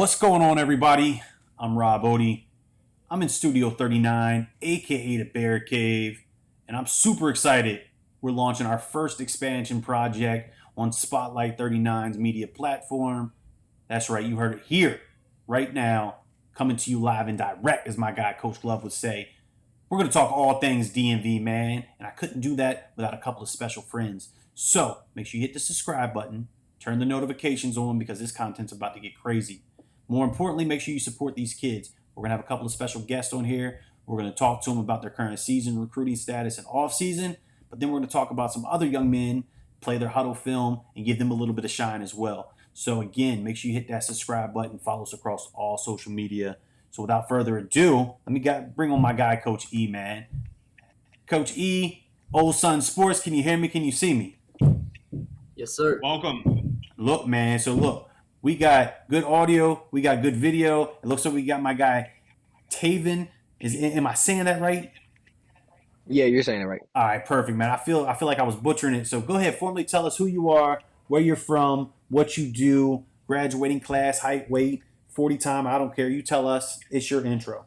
What's going on, everybody? I'm Rob Odie. I'm in Studio 39, aka the Bear Cave, and I'm super excited. We're launching our first expansion project on Spotlight 39's media platform. That's right, you heard it here, right now, coming to you live and direct, as my guy Coach Love would say. We're going to talk all things DMV, man, and I couldn't do that without a couple of special friends. So make sure you hit the subscribe button, turn the notifications on because this content's about to get crazy. More importantly, make sure you support these kids. We're going to have a couple of special guests on here. We're going to talk to them about their current season, recruiting status, and off season. But then we're going to talk about some other young men, play their huddle film, and give them a little bit of shine as well. So again, make sure you hit that subscribe button, follow us across all social media. So without further ado, let me bring on my guy, Coach E, man. Coach E, Old Sun Sports, can you hear me? Can you see me? Yes, sir. Welcome. Look, man, we got good audio, we got good video. It looks like we got my guy, Tavin. Am I saying that right? Yeah, you're saying it right. All right, perfect, man. I feel like I was butchering it. So go ahead, formally tell us who you are, where you're from, what you do, graduating class, height, weight, 40 time, I don't care. You tell us. It's your intro.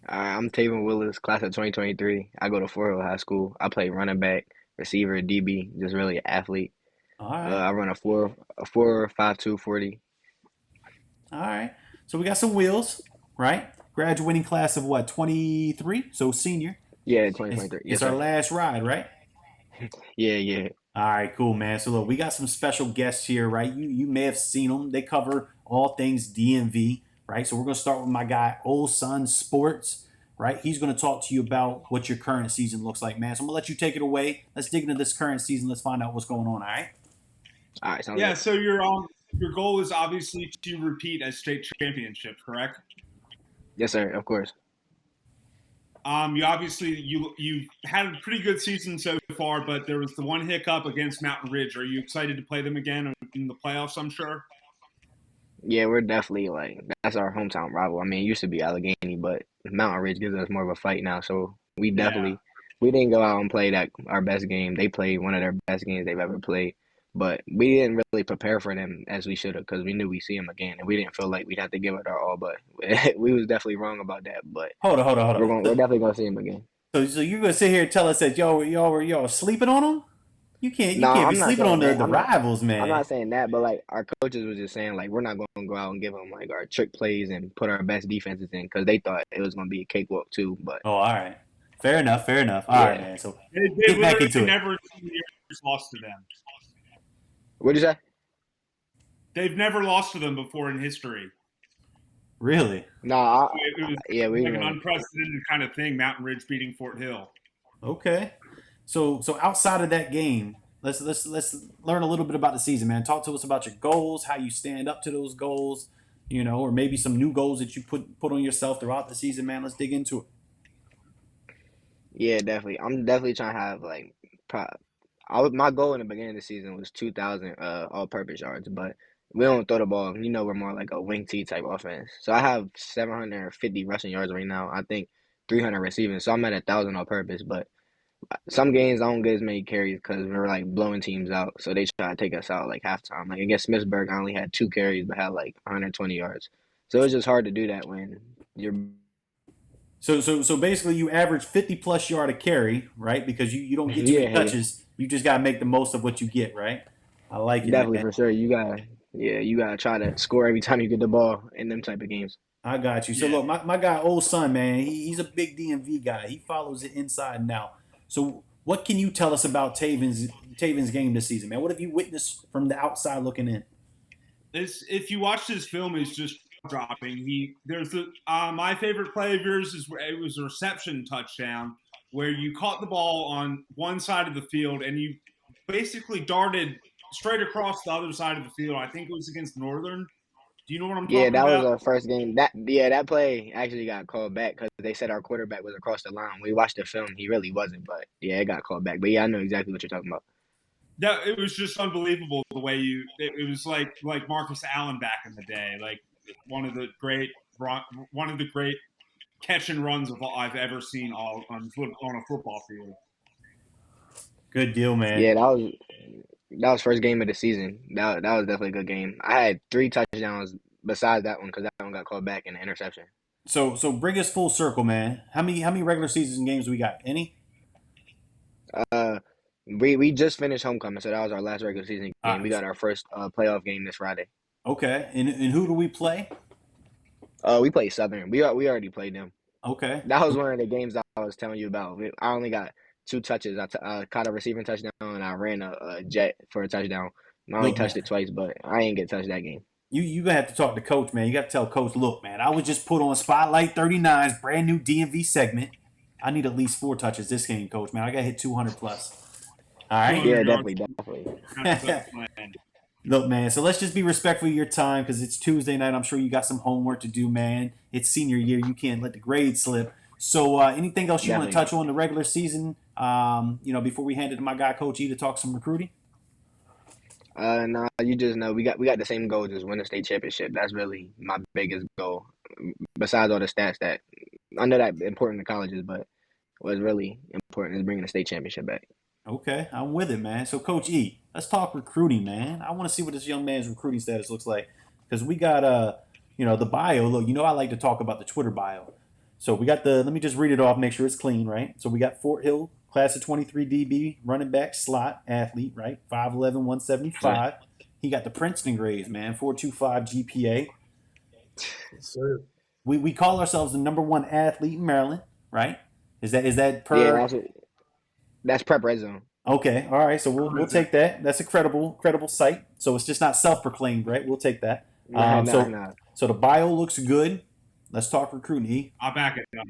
I'm Tavin Willis, class of 2023. I go to Fort Hill High School. I play running back, receiver, DB, just really an athlete. All right. I run a 4.52 40. All right. So we got some wheels, right? Graduating class of what, 23? So senior. Yeah, 2023. It's our last ride, right? Yeah. All right, cool, man. So look, we got some special guests here, right? You may have seen them. They cover all things DMV, right? So we're going to start with my guy, Old Sun Sports, right? He's going to talk to you about what your current season looks like, man. So I'm going to let you take it away. Let's dig into this current season. Let's find out what's going on, all right? All right, sounds Yeah, good. so your goal is obviously to repeat as state championship, correct? Yes, sir, of course. You had a pretty good season so far, but there was the one hiccup against Mountain Ridge. Are you excited to play them again in the playoffs, I'm sure? Yeah, we're definitely that's our hometown rival. I mean, it used to be Allegheny, but Mountain Ridge gives us more of a fight now. So we didn't go out and play our best game. They played one of their best games they've ever played. But we didn't really prepare for them as we should have because we knew we'd see them again, and we didn't feel like we'd have to give it our all. But we was definitely wrong about that. But Hold on. we're definitely gonna see them again. So you're going to sit here and tell us that y'all sleeping on them? You can't No, be I'm not sleeping on saying that. the rivals, man. I'm not saying that, but our coaches was just saying we're not going to go out and give them our trick plays and put our best defenses in because they thought it was going to be a cakewalk too. But Oh, all right. Fair enough. All right, man. So They get back into it. never lost to them. what'd you say? They've never lost to them before in history. Really? No, It was we like an unprecedented kind of thing, Mountain Ridge beating Fort Hill. Okay. So outside of that game, let's learn a little bit about the season, man. Talk to us about your goals, how you stand up to those goals, or maybe some new goals that you put on yourself throughout the season, man. Let's dig into it. Yeah, definitely. I'm definitely trying to have my goal in the beginning of the season was 2,000 all-purpose yards, but we don't throw the ball. We're more like a wing T type offense. So I have 750 rushing yards right now. I think 300 receiving. So I'm at 1,000 all-purpose, but some games I don't get as many carries because we're blowing teams out. So they try to take us out halftime. Against Smithsburg, I only had 2 carries but had 120 yards. So it's just hard to do that when you're. So basically, you average 50 plus yard a carry, right? Because you don't get too many touches. You just gotta make the most of what you get, right? I like it. Definitely, man. for sure. You gotta try to score every time you get the ball in them type of games. I got you. So look, my guy, Old Sun, man, he's a big DMV guy. He follows it inside and out. So what can you tell us about Tavin's game this season, man? What have you witnessed from the outside looking in? If you watch this film, he's just dropping. My favorite play of yours it was a reception touchdown where you caught the ball on one side of the field and you basically darted straight across the other side of the field. I think it was against Northern. Do you know what I'm talking about? Yeah, that was our first game. That play actually got called back because they said our quarterback was across the line. We watched the film; he really wasn't, but yeah, it got called back. But yeah, I know exactly what you're talking about. It was just unbelievable the way it was like Marcus Allen back in the day, like one of the great catch and runs of all I've ever seen on a football field. Good deal, man. Yeah, that was first game of the season. That was definitely a good game. I had 3 touchdowns besides that one, because that one got called back in the interception. So bring us full circle, man. How many regular season games we got? Any? Uh, we just finished homecoming, so that was our last regular season All game. We right. got our first playoff game this Friday. Okay. And who do we play? We played Southern. We already played them. Okay. That was one of the games that I was telling you about. I only got 2 touches. I caught a receiving touchdown and I ran a jet for a touchdown. I only Look, touched man, it twice, but I ain't get touched that game. you gonna have to talk to Coach, man. You got to tell Coach, look, man, I was just put on Spotlight 39's brand new DMV segment. I need at least 4 touches this game, Coach, man. I got to hit 200 plus. All right. 200 Yeah, yards. definitely. That's the plan. Look, man, so let's just be respectful of your time because it's Tuesday night. I'm sure you got some homework to do, man. It's senior year. You can't let the grades slip. So anything else you want to Definitely. touch on the regular season, before we hand it to my guy, Coach E, to talk some recruiting? Nah, you just know we got the same goals as win the state championship. That's really my biggest goal. Besides all the stats that I know that important to colleges, but what's really important is bringing the state championship back. Okay, I'm with it, man. So, Coach E, let's talk recruiting, man. I want to see what this young man's recruiting status looks like because we got the bio. Look, I like to talk about the Twitter bio. So we got let me just read it off, make sure it's clean, right? So we got Fort Hill, class of 23 DB, running back, slot, athlete, right? 5'11", 175. He got the Princeton grades, man, 4.25 GPA. Yes, sir. We call ourselves the #1 athlete in Maryland, right? Is that Yeah, per? that's prep red zone. Okay, all right. So we'll take that. That's a credible site. So it's just not self-proclaimed, right? We'll take that. Nah, So nah. so the bio looks good. Let's talk recruiting. E. I'll back it up.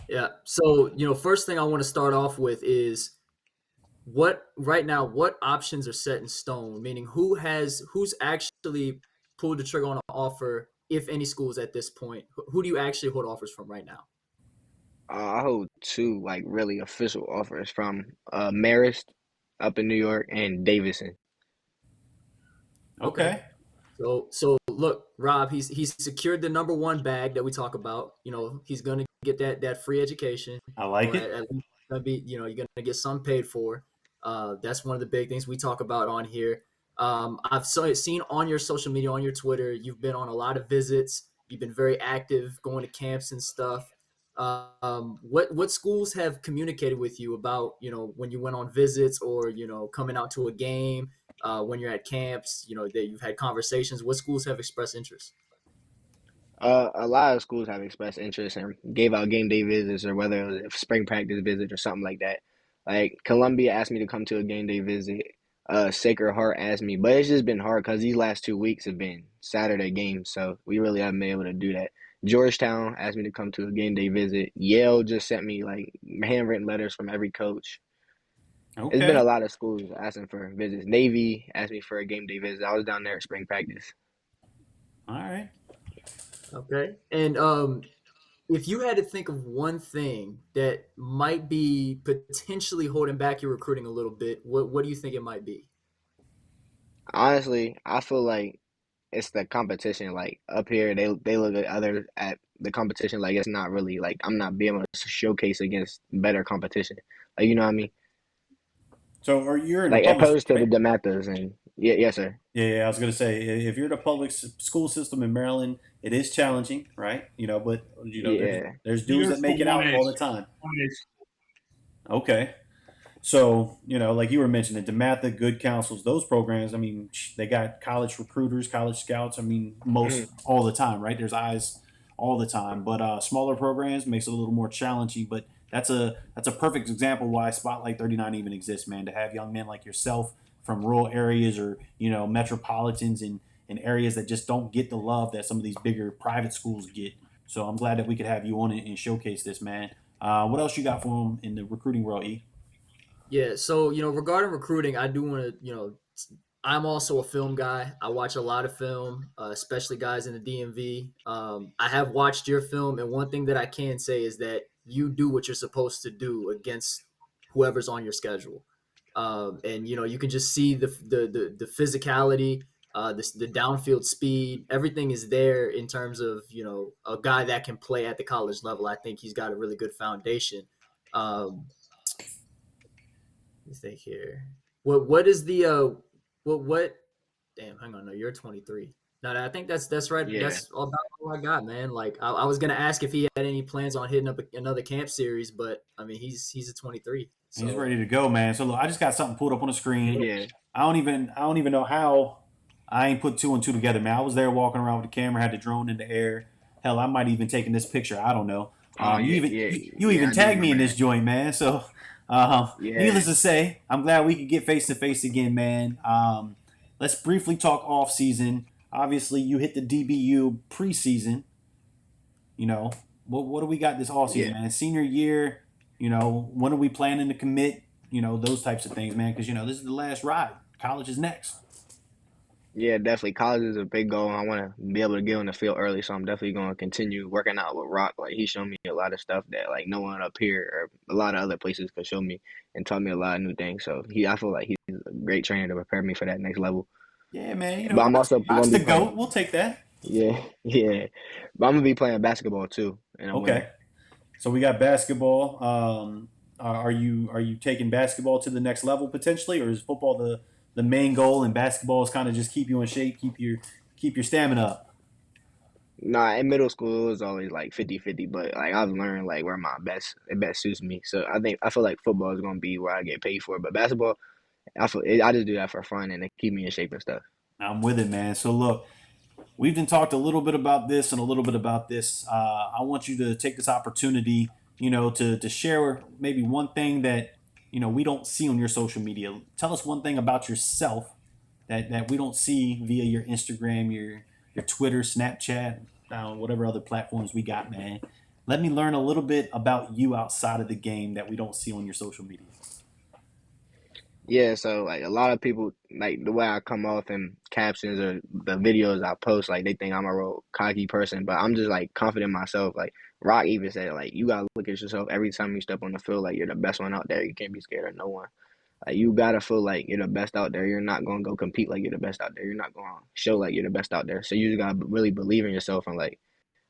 Yeah. So, first thing I want to start off with is what options are set in stone, meaning who's actually pulled the trigger on an offer, if any schools at this point. Who do you actually hold offers from right now? I hold 2 like really official offers from Marist up in New York and Davidson. Okay. So look, Rob, he's secured the #1 bag that we talk about. He's gonna get that free education. I like Or it. at least gonna be, you're gonna get some paid for. That's one of the big things we talk about on here. I've seen on your social media, on your Twitter, you've been on a lot of visits. You've been very active, going to camps and stuff. What schools have communicated with you about, when you went on visits or, coming out to a game, when you're at camps, that you've had conversations? What schools have expressed interest? A lot of schools have expressed interest and gave out game day visits or whether it was a spring practice visit or something like that. Like Columbia asked me to come to a game day visit. Sacred Heart asked me, but it's just been hard because these last 2 weeks have been Saturday games, so we really haven't been able to do that. Georgetown asked me to come to a game day visit. Yale just sent me like handwritten letters from every coach. It's been Okay. a lot of schools asking for visits. Navy asked me for a game day visit. I was down there at spring practice. All right. Okay. And if you had to think of one thing that might be potentially holding back your recruiting a little bit, what do you think it might be? Honestly, I feel like it's the competition. Like up here, they look at the competition like it's not really like I'm not being able to showcase against better competition. Like you know what I mean? So you're in a Like public, opposed to the right? Demathas and yes sir. Yeah, I was gonna say if you're in a public school system in Maryland, it is challenging, right? But Yeah. there's dudes Here's that the make it out 1A. all the time. 1A. Okay. So, like you were mentioning, DeMatha, Good Counsels, those programs, I mean, they got college recruiters, college scouts, I mean, most Mhm. all the time, right? There's eyes all the time. But smaller programs makes it a little more challenging. But that's a perfect example why Spotlight 39 even exists, man, to have young men like yourself from rural areas or, metropolitans and areas that just don't get the love that some of these bigger private schools get. So I'm glad that we could have you on it and showcase this, man. What else you got for them in the recruiting world, E? Yeah, so regarding recruiting, I do want to, I'm also a film guy. I watch a lot of film, especially guys in the DMV. I have watched your film, and one thing that I can say is that you do what you're supposed to do against whoever's on your schedule. And you can just see the physicality, the downfield speed, everything is there in terms of a guy that can play at the college level. I think he's got a really good foundation. Um, Let me think here. What is the what? Damn, hang on. No, you're 23. No, I think that's right. Yeah. That's about all I got, man. Like I was gonna ask if he had any plans on hitting up another camp series, but I mean he's a 23, He's so ready to go, man. So look, I just got something pulled up on the screen. Yeah. I don't even know how I ain't put two and two together, man. I was there walking around with the camera, had the drone in the air. Hell, I might even taken this picture. I don't know. Oh You yeah, even yeah, you yeah. even I do tagged me in remember this that. joint, man. So, Yeah. needless to say, I'm glad we could get face to face again, man. Let's briefly talk off season. Obviously, you hit the DBU preseason. You know, what do we got this off season, Yeah. man? Senior year. When are we planning to commit? Those types of things, man. Because this is the last ride. College is next. Yeah, definitely. College is a big goal. I want to be able to get on the field early, so I'm definitely going to continue working out with Rock. Like he showed me a lot of stuff that like no one up here or a lot of other places could show me and taught me a lot of new things. So I feel like he's a great trainer to prepare me for that next level. Yeah, man. But I'm also Rock's going to the be playing. goat. We'll take that. Yeah, yeah. But I'm gonna be playing basketball too in the Okay. winter. So we got basketball. Are you taking basketball to the next level potentially, or is football the main goal, and basketball is kind of just keep you in shape, keep your stamina up? Nah, in middle school it was always like 50-50, but like I've learned like where my best suits me. So I feel like football is gonna be where I get paid for, but basketball I just do that for fun and to keep me in shape and stuff. I'm with it, man. So look, we've been talked a little bit about this and a little bit about this. I want you to take this opportunity, to share maybe one thing that we don't see on your social media. Tell us one thing about yourself that we don't see via your Instagram, your Twitter, Snapchat, whatever other platforms we got, man. Let me learn a little bit about you outside of the game that we don't see on your social media. Yeah, so like a lot of people like the way I come off in captions or the videos I post, like they think I'm a real cocky person, but I'm just like confident in myself. Like Rock even said, like you gotta look at yourself every time you step on the field, like you're the best one out there. You can't be scared of no one. Like you gotta feel like you're the best out there. You're not gonna go compete like you're the best out there. You're not gonna show like you're the best out there. So you just gotta really believe in yourself and like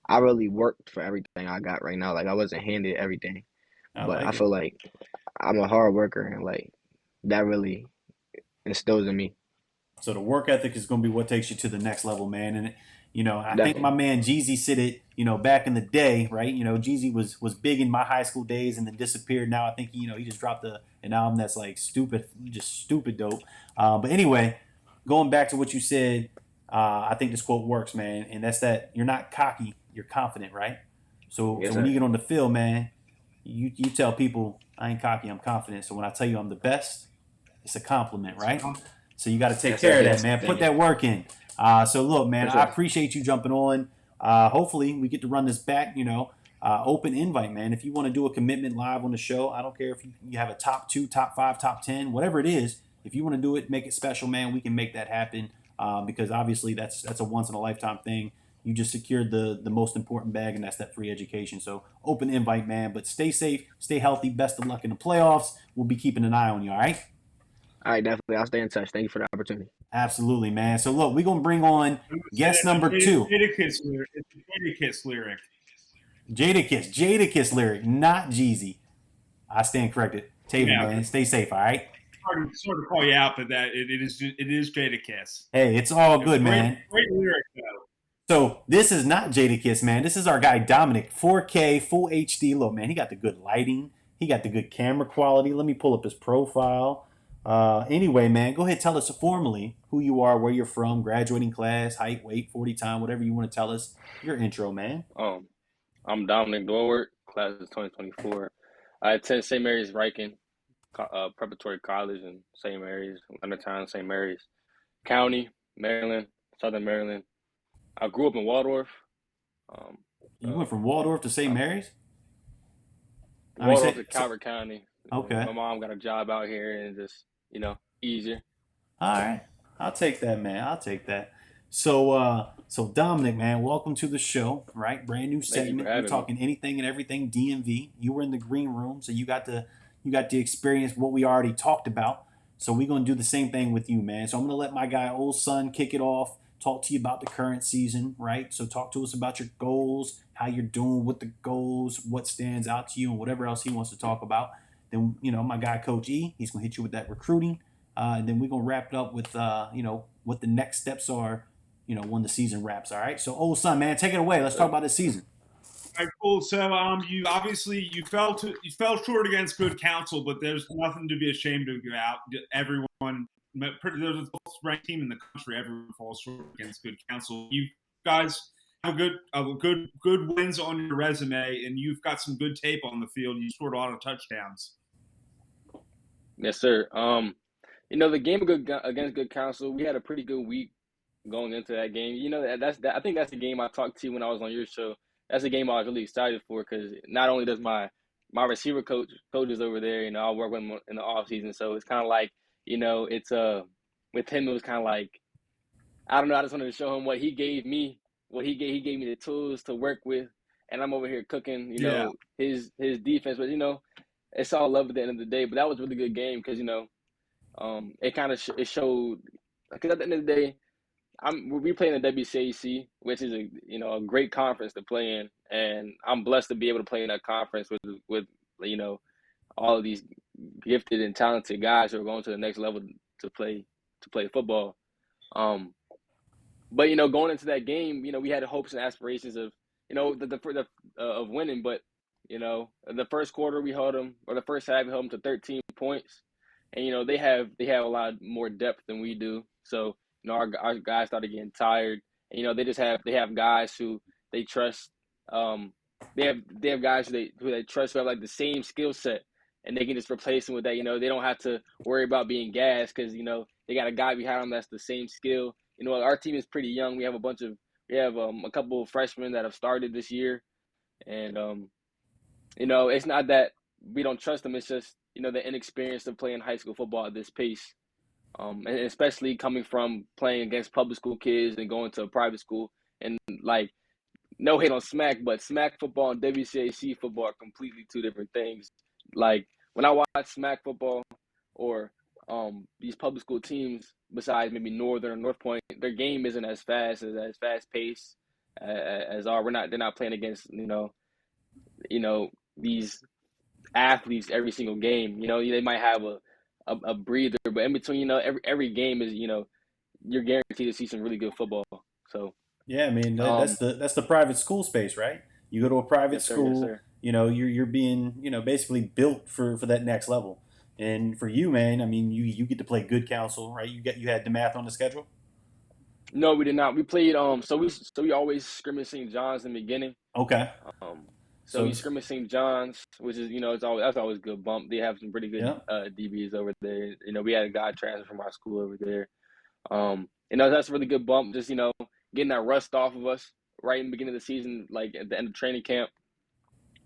I really worked for everything I got right now. Like I wasn't handed everything, I but I like it. feel like I'm a hard worker and like that really instills in me. So the work ethic is going to be what takes you to the next level, man. And I think my Definitely. man Jeezy said it, back in the day, right? Jeezy was big in my high school days and then disappeared. Now I think he just dropped an album that's like stupid, just stupid dope. But anyway, going back to what you said, I think this quote works, man, and that's that you're not cocky, you're confident, right? So Yes, when you sir. get on the field, man, you tell people I ain't cocky, I'm confident. So when I tell you I'm the best, it's a compliment, right? So you got to take Yes, sir. care of that, Yes. man. Put Thank you. that work in. So look, man, For I sure. appreciate you jumping on. Hopefully we get to run this back. Open invite, man. If you want to do a commitment live on the show, I don't care if you have a top 2, top 5, top 10, whatever it is. If you want to do it, make it special, man. We can make that happen because obviously that's a once in a lifetime thing. You just secured the most important bag, and that's that free education. So open invite, man. But stay safe, stay healthy. Best of luck in the playoffs. We'll be keeping an eye on you. All right. All right, definitely. I'll stay in touch. Thank you for the opportunity. Absolutely, man. So look, we're gonna bring on I would say guest that's a number 2, Jadakiss lyric. It's a Jadakiss lyric. Jadakiss lyric, not Jeezy. I stand corrected. Tavin, Yeah, man, stay safe, all right? sort of call you out, but that it is Jadakiss. Hey, it's all Yeah, good, great man. great lyric though. So this is not Jadakiss, man. This is our guy Dominic, 4K, full HD. Look, man, he got the good lighting. He got the good camera quality. Let me pull up his profile. Anyway, man, go ahead, tell us formally who you are, where you're from, graduating class, height, weight, 40 time, whatever you want to tell us. Your intro, man. Um, I'm Dominic Dorwart, class of 2024. I attend St. Mary's Riken Preparatory College in St. Mary's, Leonardtown, St. Mary's County, Maryland, Southern Maryland. I grew up in Waldorf. Um, You uh, went from Waldorf to St. uh, Mary's? I mean, Waldorf to Calvert County. okay. My mom got a job out here and just, easier. All right. I'll take that, man. I'll take that. So Dominic, man, welcome to the show, right? Brand new Thank you for segment. We're having me. talking anything and everything DMV. You were in the green room, so you got to experience what we already talked about. So we're gonna do the same thing with you, man. So I'm gonna let my guy old son kick it off, talk to you about the current season, right? So talk to us about your goals, how you're doing with the goals, what stands out to you, and whatever else he wants to talk about. Then my guy Coach E, he's gonna hit you with that recruiting. And then we're gonna wrap it up with what the next steps are when the season wraps. All right. So, old son, man, take it away. Let's talk about this season. All right, cool. So, you obviously you fell short against good counsel, but there's nothing to be ashamed of about. Everyone, there's the most ranked team in the country. Everyone falls short against good counsel. You guys have good wins on your resume, and you've got some good tape on the field. You scored a lot of touchdowns. Yes, sir. The game against good counsel, we had a pretty good week going into that game. I think that's the game I talked to you when I was on your show. That's a game I was really excited for because not only does my receiver coaches over there, I work with them in the off season, so it's kind of like, it's with him it was kind of like, I don't know, I just wanted to show him what he gave me, he gave me the tools to work with, and I'm over here cooking, his defense, but it's all love at the end of the day. But that was a really good game because it kind of it showed, because at the end of the day, we play in the WCAC, which is a great conference to play in, and I'm blessed to be able to play in that conference with all of these gifted and talented guys who are going to the next level to play football. But going into that game, we had hopes and aspirations of of winning, but the first quarter we held them, or the first half we held them to 13 points, and they have a lot more depth than we do, so. Our guys started getting tired. And, they have guys who they trust. They have guys who they trust who have like the same skill set, and they can just replace them with that. They don't have to worry about being gassed because they got a guy behind them that's the same skill. Our team is pretty young. We have a couple of freshmen that have started this year, and it's not that we don't trust them. It's just the inexperience of playing high school football at this pace. And especially coming from playing against public school kids and going to a private school, and like, no hate on SMAC, but SMAC football and WCAC football are completely two different things. Like when I watch SMAC football or these public school teams, besides maybe Northern or North Point, their game isn't as fast paced as our. They're not playing against these athletes every single game. They might have a breather, but in between, every game is, you're guaranteed to see some really good football. So yeah, I mean that's the private school space, right? You go to a private school, yes, sir. You're being basically built for that next level. And for you, man, I mean you get to play good counsel, right? You had the math on the schedule. No, we did not. We played so we always scrimmage St. John's in the beginning. Okay. So we scrimmage St. John's, which is that's always a good bump. They have some pretty good DBs over there. We had a guy transfer from our school over there. That's a really good bump. Just getting that rust off of us right in the beginning of the season, like at the end of training camp.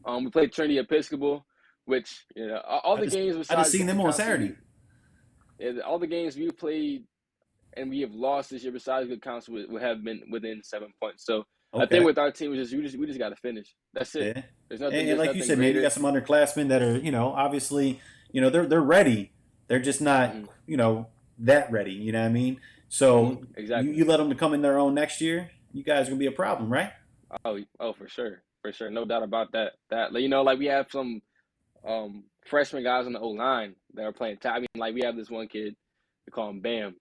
We played Trinity Episcopal, which all the games besides I just seen them on Saturday. All the games we played and we have lost this year besides good counsel would have been within 7 points. So. Okay. I think with our team, we just got to finish. That's it. Yeah. There's nothing. And like you said, maybe you got some underclassmen that are, obviously, they're ready. They're just not, that ready. You know what I mean? So exactly. You let them to come in their own next year. You guys are gonna be a problem, right? Oh, for sure, no doubt about that. Like we have some freshman guys on the O-line that are playing. I mean, like we have this one kid, we call him Bam.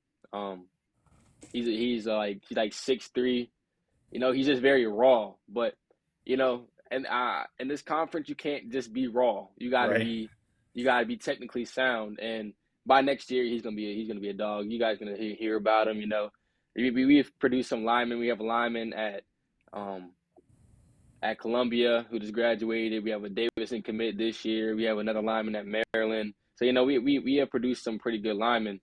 He's like 6'3". He's just very raw, but and in this conference you can't just be raw. You gotta be technically sound, and by next year he's gonna be a dog. You guys gonna hear about him. We've produced some linemen. We have a lineman at Columbia who just graduated. We have a Davidson commit this year. We have another lineman at Maryland. So we have produced some pretty good linemen.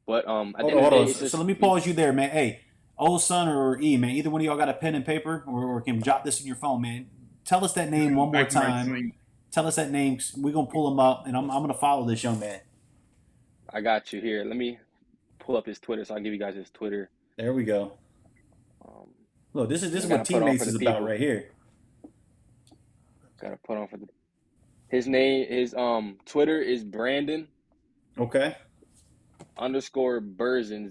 But at the end of the day, so let me pause you there, man. Hey. Old son or E, man, either one of y'all got a pen and paper or can jot this in your phone, man. Tell us that name one more time. Tell us that name. We're going to pull him up, and I'm going to follow this young man. I got you here. Let me pull up his Twitter, so I'll give you guys his Twitter. There we go. Look, this is what teammates is about right here. Got to put on for his name. His Twitter is Brandon. Okay. _Berzins, BERZINS.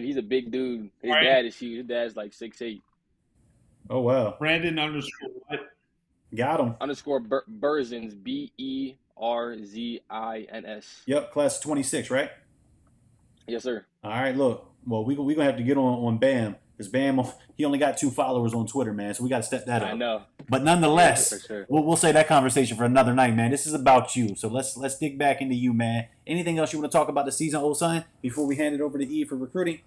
He's a big dude. His dad is huge. His dad's like 6'8". Oh wow. Brandon _ what? Got him. _Berzins, BERZINS. Yep, class 26, right? Yes, sir. All right, look. Well, we gonna have to get on Bam because Bam he only got 2 followers on Twitter, man. So we got to step that I up. know. But Yeah, for nonetheless, sure. we'll say that conversation for another night, man. This is about you. So let's dig back into you, man. Anything else you want to talk about the season, old son, before we hand it over to E for recruiting?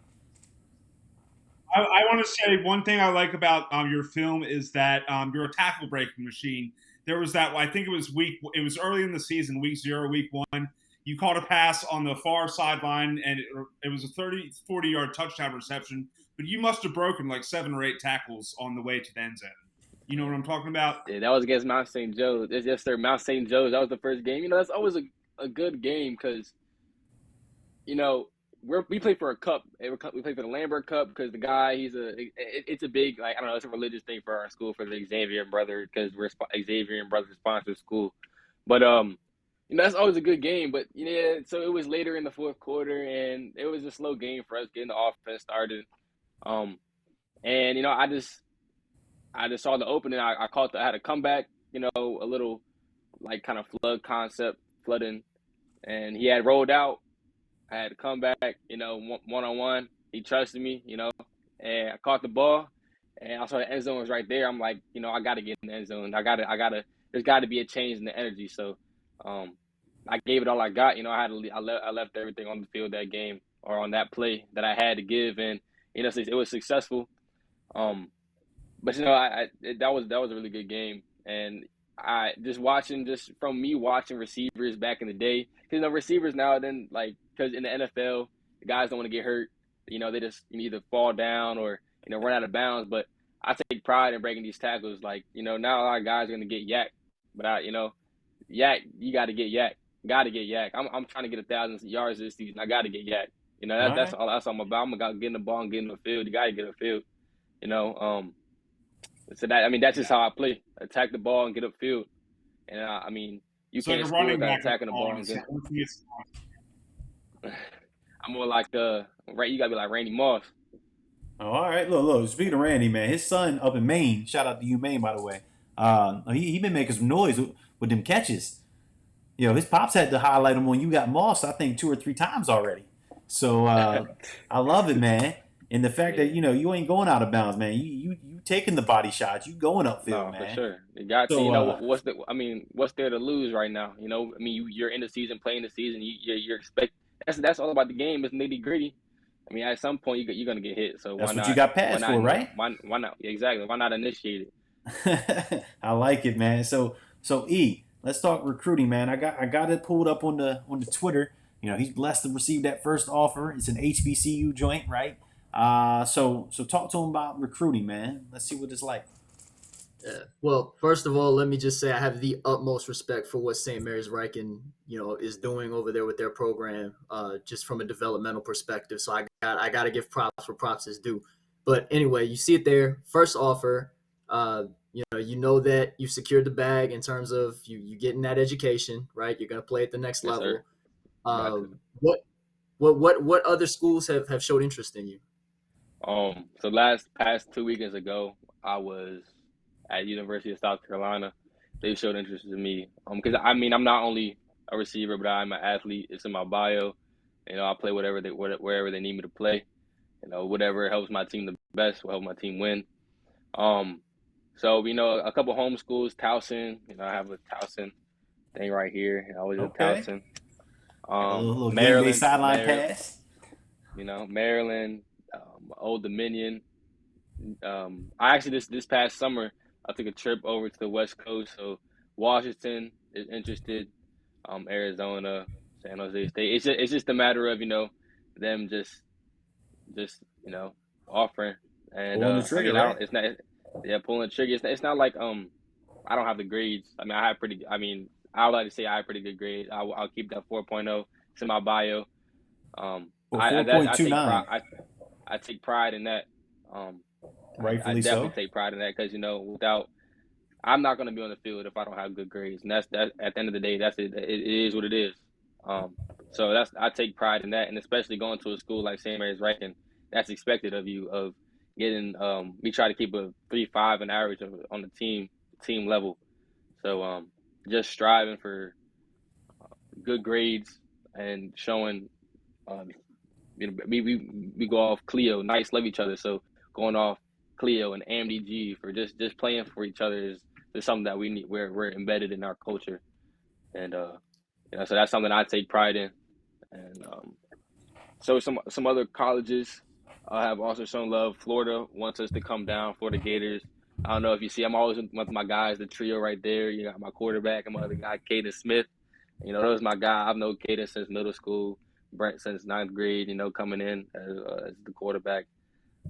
I want to say one thing I like about your film is that you're a tackle breaking machine. There was that, I think it was early in the season, week 0, week 1. You caught a pass on the far sideline, and it was a 40-yard touchdown reception, but you must have broken like 7 or 8 tackles on the way to the end zone. You know what I'm talking about? Yeah, that was against Mount St. Joe's. Yes, sir. Mount St. Joe's. That was the first game. You know, that's always a good game because, you know, we play for a cup. We play for the Lambert Cup because the guy, it's a big, like, I don't know, it's a religious thing for our school, for the Xavier Brothers, because we're Xavier and Brothers sponsor school. But, you know, that's always a good game. But, yeah, so it was later in the fourth quarter, and it was a slow game for us getting the offense started. And, you know, I just saw the opening. I had a comeback, you know, a little, like, kind of flood concept, flooding. And he had rolled out. I had to come back, you know, one-on-one. He trusted me, you know, and I caught the ball, and I saw the end zone was right there. I'm like, you know, I got to get in the end zone. There's got to be a change in the energy. So I gave it all I got. You know, I left everything on the field that game, or on that play that I had to give, and, you know, it was successful. But, you know, that was a really good game. And I just from me watching receivers back in the day, because, you know, receivers now, then, like, because in the NFL, the guys don't want to get hurt. You know, they just either fall down or, you know, run out of bounds. But I take pride in breaking these tackles. Like, you know, now a lot of guys are going to get yak. But, you know, yak, you got to get yak. Got to get yak. I'm trying to get 1,000 yards this season. I got to get yak. You know, that's all I'm about. I'm about getting the ball and getting the field. You got to get the field. You know, so that's just how I play. Attack the ball and get upfield. And I mean, you So can't like a score running without back attacking the ball. I'm more like right. You gotta be like Randy Moss. Oh, all right, look. Speaking of Randy, man, his son up in Maine. Shout out to you, Maine, by the way. He been making some noise with them catches. You know, his pops had to highlight him when you got Moss, I think 2 or 3 times already. So I love it, man. And the fact that, you know, you ain't going out of bounds, man. You taking the body shots. You going upfield, No, for man. sure. You got to. So You know what's there to lose right now? You know, I mean, you're in the season, playing the season. You're expect. That's all about the game. It's nitty gritty. I mean, at some point you're gonna get hit. So that's what you got Why passed not? for, right? Why not? Exactly. Why not initiate it? I like it, man. So E, let's talk recruiting, man. I got it pulled up on the Twitter. You know, he's blessed to receive that first offer. It's an HBCU joint, right? So talk to him about recruiting, man. Let's see what it's like. Yeah. Well, first of all, let me just say I have the utmost respect for what St. Mary's Riken, you know, is doing over there with their program, just from a developmental perspective. So I got to give props where props is due. But anyway, you see it there, first offer. You know that you secured the bag in terms of you getting that education, right? You're going to play at the next Yes, level. sir. Got to. What other schools have showed interest in you? So past 2 weekends ago, I was at University of South Carolina. They showed interest in me. Because I mean, I'm not only a receiver, but I'm an athlete. It's in my bio. You know, I play wherever they need me to play. You know, whatever helps my team the best will help my team win. So, you know, a couple home schools, Towson. You know, I have a Towson thing right here. I always at Okay. Towson. A little game day Maryland, sideline pass. You know, Maryland, Old Dominion. I actually this past summer I took a trip over to the West Coast. So Washington is interested, Arizona, San Jose State. It's just a matter of, you know, them just you know, offering. And Pulling the I trigger, mean, right? it's not, yeah, pulling the trigger. It's not like I don't have the grades. I mean, I would like to say I have pretty good grades. I'll keep that 4.0. It's in my bio. Well, I take 4.29. pride. I take pride in that. I Rightfully definitely so. take pride in that because, you know, I'm not going to be on the field if I don't have good grades, and that's at the end of the day, that's it. It is what it is. So I take pride in that, and especially going to a school like St. Mary's Riken, that's expected of you. Of getting, we try to keep a 3.5 an average on the team level. So just striving for good grades and showing we go off Cleo. Knights love each other, so going off Cleo and AMDG for just playing for each other is something that we need. We're embedded in our culture, and so that's something I take pride in. And so some other colleges have also shown love. Florida wants us to come down. Florida Gators. I don't know if you see. I'm always with my guys, the trio right there. You got my quarterback and my other guy, Caden Smith. Those my guy. I've known Caden since middle school. Brent since 9th grade. Coming in as the quarterback,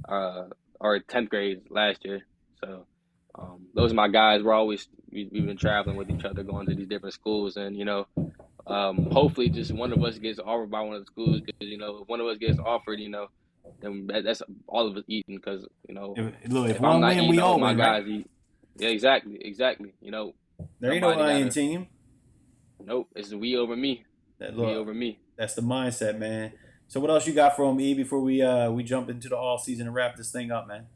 or 10th grade last year. So those are my guys. We've been traveling with each other, going to these different schools, and hopefully just one of us gets offered by one of the schools, because if one of us gets offered, then that's all of us eating, because if I'm one not win, eating, we all all my win, guys right? eat. Yeah, exactly. There ain't no somebody I in gotta- team. Nope, it's we over me. Me over me. That's the mindset, man. So what else you got for him, E, before we jump into the all season and wrap this thing up, man?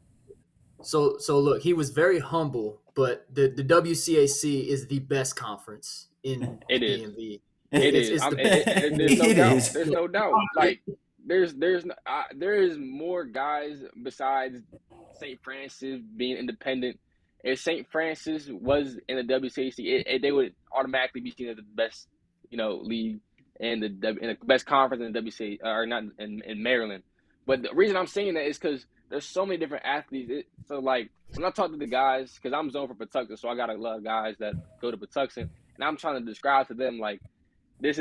So look, he was very humble, but the WCAC is the best conference in It the is. DMV. It It's is. the There's no It doubt. is. There's no doubt. Like there is more guys besides St. Francis being independent. If St. Francis was in the WCAC, they would automatically be seen as the best, league and the best conference in the WCAC, or not in Maryland. But the reason I'm saying that is because there's so many different athletes. So like when I talk to the guys, because I'm zoned for Patuxent, so I got a lot of guys that go to Patuxent, and I'm trying to describe to them like it's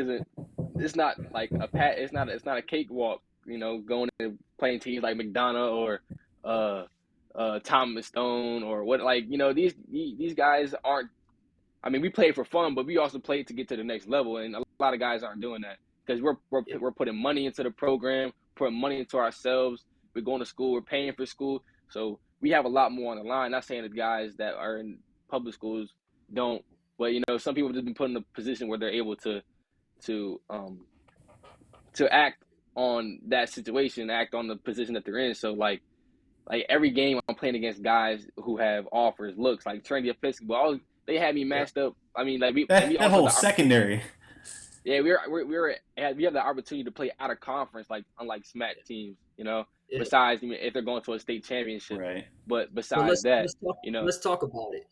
not like it's not a cakewalk, going and playing teams like McDonough or Thomas Stone or what, like, these guys aren't. I mean, we play for fun, but we also play to get to the next level, and a lot of guys aren't doing that because we're putting money into the program, putting money into ourselves. We're going to school, we're paying for school, so we have a lot more on the line. Not saying the guys that are in public schools don't, but some people have just been put in a position where they're able to act on that situation, act on the position that they're in. So like every game I'm playing against guys who have offers, looks like Trinity Episcopal. They had me matched up. I mean, like we That whole secondary. Yeah, we have the opportunity to play out of conference, like unlike SMAC teams, Besides, if they're going to a state championship, right? But besides that, let's talk about it.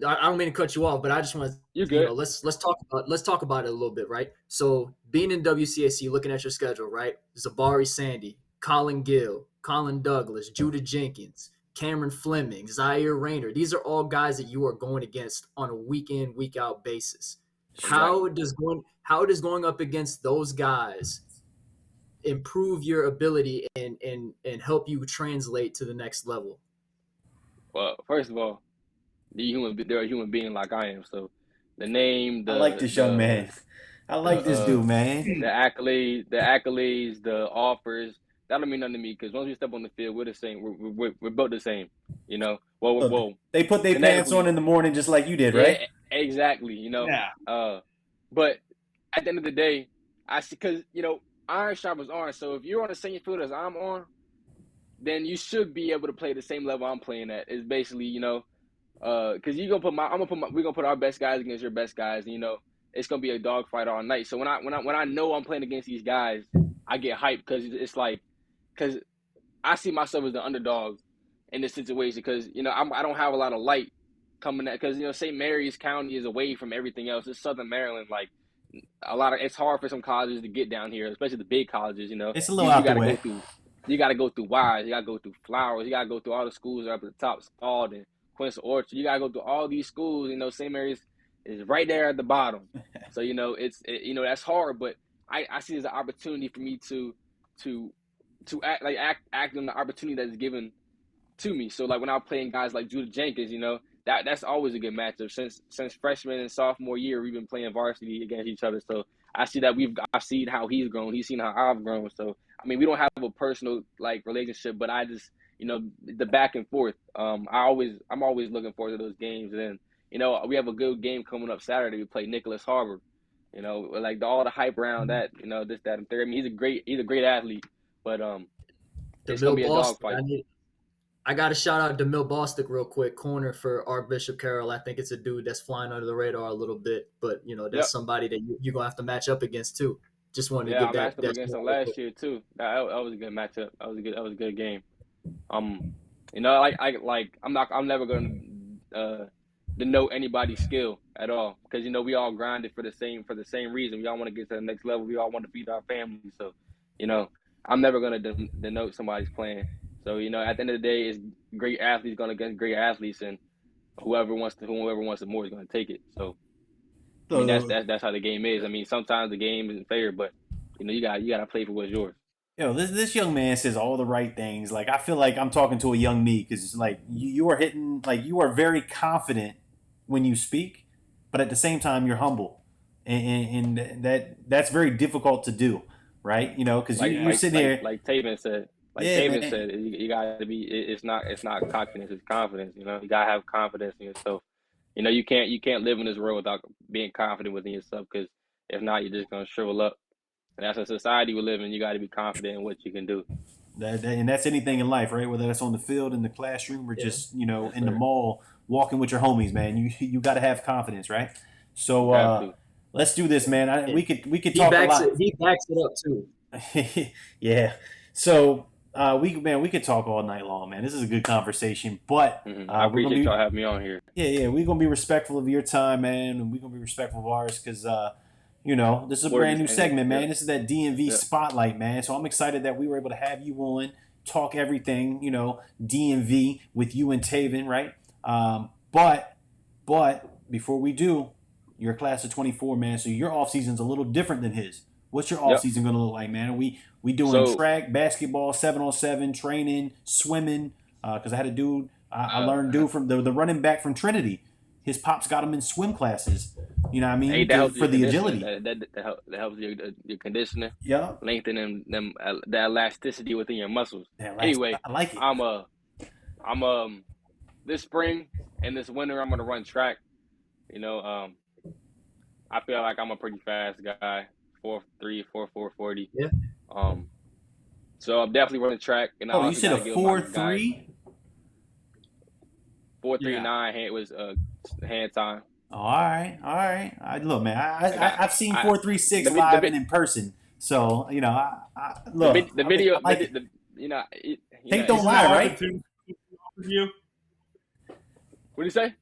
I don't mean to cut you off, but I just want to, you're good. Let's talk about it a little bit, right? So being in WCAC, looking at your schedule, right? Zabari Sandy, Colin Gill, Colin Douglas, Judah Jenkins, Cameron Fleming, Zaire Rayner. These are all guys that you are going against on a week in, week out basis. How does going up against those guys improve your ability and help you translate to the next level? Well, first of all, they're a human being like I am. So the name, I like this young man. I like this dude, man. The accolades, the offers. That don't mean nothing to me because once we step on the field, we're the same. We're both the same. Whoa. They put their pants on in the morning just like you did, right? Yeah, exactly. Yeah. But at the end of the day, I see, because iron sharpens iron. So if you're on the same field as I'm on, then you should be able to play the same level I'm playing at. It's basically, because we're gonna put our best guys against your best guys. And, it's gonna be a dogfight all night. So when I know I'm playing against these guys, I get hyped because it's like, because I see myself as the underdog in this situation because I don't have a lot of light coming at, because St. Mary's County is away from everything else. It's Southern Maryland, like it's hard for some colleges to get down here, especially the big colleges. It's a little out the way. You got to go through Wise, you got to go through Flowers, you got to go through all the schools that are up at the top, Spalding, Quincy Orchard. You got to go through all these schools. St. Mary's is right there at the bottom. So that's hard, but I see it as an opportunity for me to act on the opportunity that is given to me. So like when I'm playing guys like Judah Jenkins, that's always a good matchup. Since freshman and sophomore year, we've been playing varsity against each other. So I see that I've seen how he's grown. He's seen how I've grown. So I mean, we don't have a personal relationship, but I just the back and forth. I'm always looking forward to those games. And then we have a good game coming up Saturday. We play Nicholas Harbor. All the hype around that. This, that, and third. I mean, he's a great athlete, but it's gonna be a dogfight. I got to shout out DeMille Bostic real quick, corner for Archbishop Carroll. I think it's a dude that's flying under the radar a little bit, but that's somebody that you're going to have to match up against too. Just wanted to Yeah, I get matched up that against score him real last quick. year too. That was a good matchup. That was a good game. You know, I'm never gonna denote anybody's skill at all because you know we all grinded for the same reason. We all want to get to the next level. We all want to feed our families. So, you know, I'm never gonna denote somebody's plan. So, you know, at the end of the day, it's great athletes going against great athletes, and whoever wants it more is going to take it. So, I mean, So, that's how the game is. I mean, sometimes the game isn't fair, but you know, you got to play for what's yours. this young man says all the right things. Like I feel like I'm talking to a young me because like you are hitting like you are very confident when you speak, but at the same time you're humble, and that's very difficult to do, right? You know, because you're sitting here, Like Tavin said. Like yeah, Taven man. said, you got to be. It's not cockiness. It's confidence. You know, you got to have confidence in yourself. You know, you can't live in this world without being confident within yourself. Because if not, you're just gonna shrivel up. And that's a society we live in. You got to be confident in what you can do. And that's anything in life, right? Whether that's on the field, in the classroom, or Yeah. just in Yes, the sir. mall, walking with your homies, man. You got to have confidence, right? So You have to. let's do this, man. Yeah. We could He talk a backs lot. it. He backs it up too. Yeah. So we could talk all night long, man. This is a good conversation, but I we're gonna appreciate be y'all having me on here. we're gonna be respectful of your time, man, and we're gonna be respectful of ours because this is a brand new segment, man. This is that DMV spotlight, man. So I'm excited that we were able to have you on, talk everything, DMV with you and Taven, right? But before we do, you're a class of 24, man. So your off season's a little different than his. What's your off season gonna look like, man? We doing track, basketball, 7-on-7, training, swimming. Because I had a dude, I learned from the running back from Trinity. His pops got him in swim classes. You know what I mean? Hey, that helps For the agility. That helps your conditioning. Yeah. Lengthening the elasticity within your muscles. Yeah, Anyway, I like it. I'm this spring and this winter I'm gonna run track. You know, I feel like I'm a pretty fast guy, 4.3, 4.4 40. Yeah. So I'm definitely running track. And you said a 4.3? 4.39 was hand time. Oh, all right. Look, man, I've seen 4.36 the live and in person. So I look the video. I like it. Take don't Isn't lie, that why right? Bethune offered you? What do you say?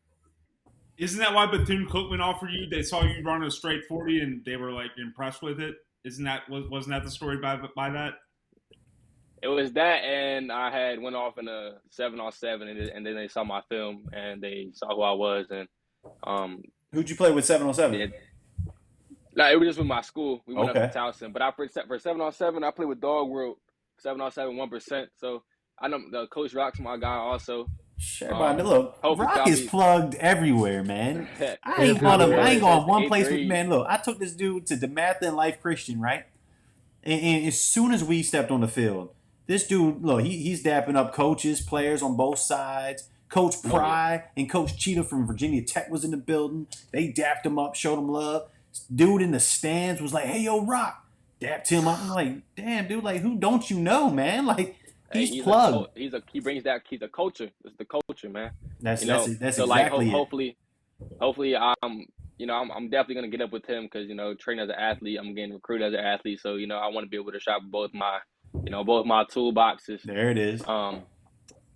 Isn't that why Bethune-Cookman offered you? They saw you run a straight 40 and they were like impressed with it. Wasn't that the story by that? It was that, and I had went off in a 7-on-7, and then they saw my film and they saw who I was, and who'd you play with 7-on-7? it was just with my school. We went up to Towson, but for 7-on-7, I played with Dorwart, 7-on-7 1%. So I know the Coach Rock's my guy also. Sure, look, Rock is plugged everywhere, man. I ain't going one place with man. Look, I took this dude to DeMatha and Life Christian, right? And as soon as we stepped on the field, this dude, look, he's dapping up coaches, players on both sides. Coach Pry and Coach Cheetah from Virginia Tech was in the building. They dapped him up, showed him love. Dude in the stands was like, "Hey, yo, Rock," dapped him up. I'm like, "Damn, dude, like, who don't you know, man? Like, he's plugged." He brings that. He's a culture. It's the culture, man. That's so exactly like, it. Hopefully, I'm definitely gonna get up with him because training as an athlete, I'm getting recruited as an athlete. So I want to be able to shop both my toolboxes. There it is.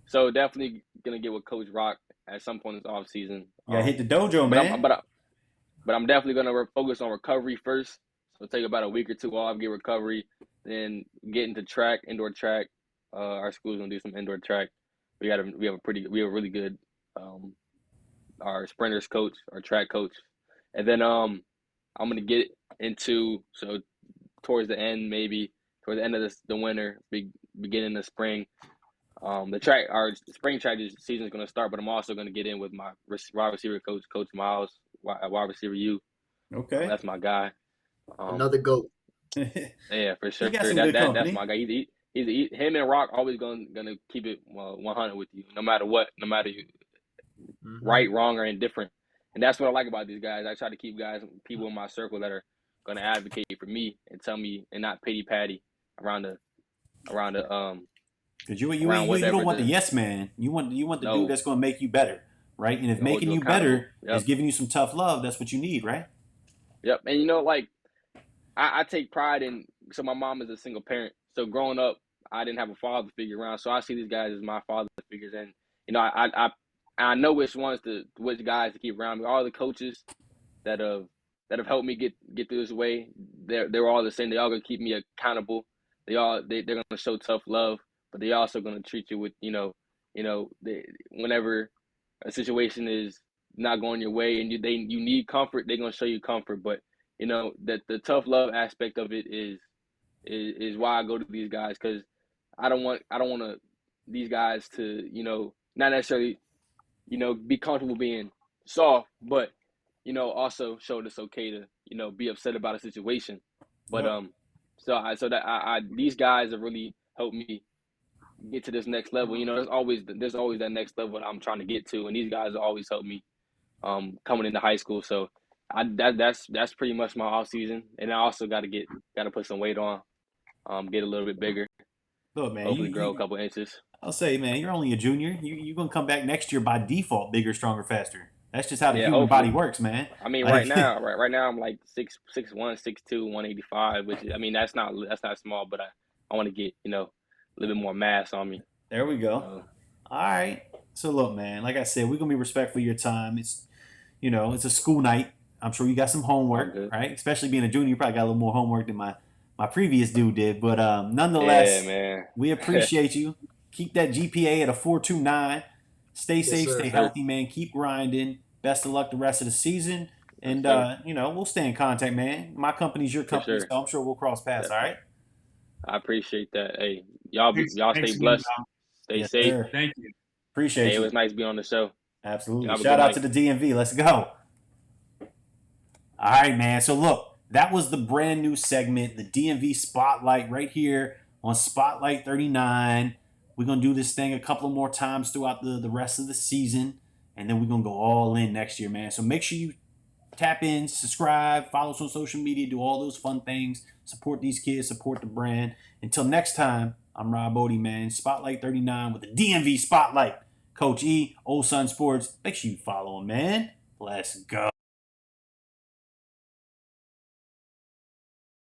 So definitely gonna get with Coach Rock at some point this off season. Yeah, hit the dojo, man. But I'm definitely gonna focus on recovery first. So take about a week or two off, get recovery, then get into track, indoor track. Our school's gonna do some indoor track. We have a really good our sprinters coach, our track coach, and then I'm gonna get into towards the end of the winter, beginning of spring. Our spring track season is going to start, but I'm also going to get in with my wide receiver coach, Coach Miles, wide receiver U. Okay, that's my guy. Another GOAT. Yeah, for sure. That's my guy. He's him and Rock always gonna keep it 100 with you, no matter what, right, wrong, or indifferent. And that's what I like about these guys. I try to keep people in my circle that are going to advocate for me and tell me and not pity patty around the because you don't want the yes man. You want the dude that's going to make you better, right? And if making you better is giving you some tough love, that's what you need, right? Yep. And I take pride in. So my mom is a single parent. So growing up, I didn't have a father figure around. So I see these guys as my father figures, and I know which guys to keep around me. All the coaches that have helped me get through this way. They're all the same. They all gonna keep me accountable. They're gonna show tough love, but they also gonna treat you with whenever a situation is not going your way and you need comfort, they're gonna show you comfort. But that the tough love aspect of it is why I go to these guys, because I don't want these guys to not necessarily be comfortable being soft, but also show that it's okay to be upset about a situation. But Yep. I these guys have really helped me get to this next level. There's always that next level that I'm trying to get to, and these guys have always helped me coming into high school. So that's pretty much my off season, and I also got to put some weight on, get a little bit bigger, Look, man, hopefully grow a couple inches. I'll say, man, you're only a junior. You're gonna come back next year by default, bigger, stronger, faster. That's just how the Yeah, human hopefully. body works, man. I mean, Like, right now I'm like 6'1", 6'2", 185, which is, I mean, that's not small, but I want to get a little bit more mass on me. there we go. So, All right. So look, man, like I said, we're gonna be respectful of your time. It's a school night. I'm sure you got some all homework, good. right? Especially being a junior, you probably got a little more homework than my previous dude did. But Yeah, nonetheless, man. we appreciate you. Keep that GPA at a 4.29. Stay Yes, safe, sir. stay healthy, man. Keep grinding. Best of luck the rest of the season. And sir. we'll stay in contact, man. My company's your For company, sure. so I'm sure we'll cross paths. All right. I appreciate that. Hey, y'all Thanks stay again, blessed, Dom. stay Yes, safe. sir. Thank you. Appreciate Hey, it you. was nice being on the show. Absolutely. Have a Shout good out night. to the DMV. Let's go. All right, man. So look, that was the brand new segment, the DMV Spotlight, right here on Spotlight 39. We're going to do this thing a couple of more times throughout the rest of the season, and then we're going to go all in next year, man. So make sure you tap in, subscribe, follow us on social media, do all those fun things. Support these kids, support the brand. Until next time, I'm Rob Bodie, man. Spotlight 39 with the DMV Spotlight. Coach E, Old Sun Sports. Make sure you follow him, man. Let's go.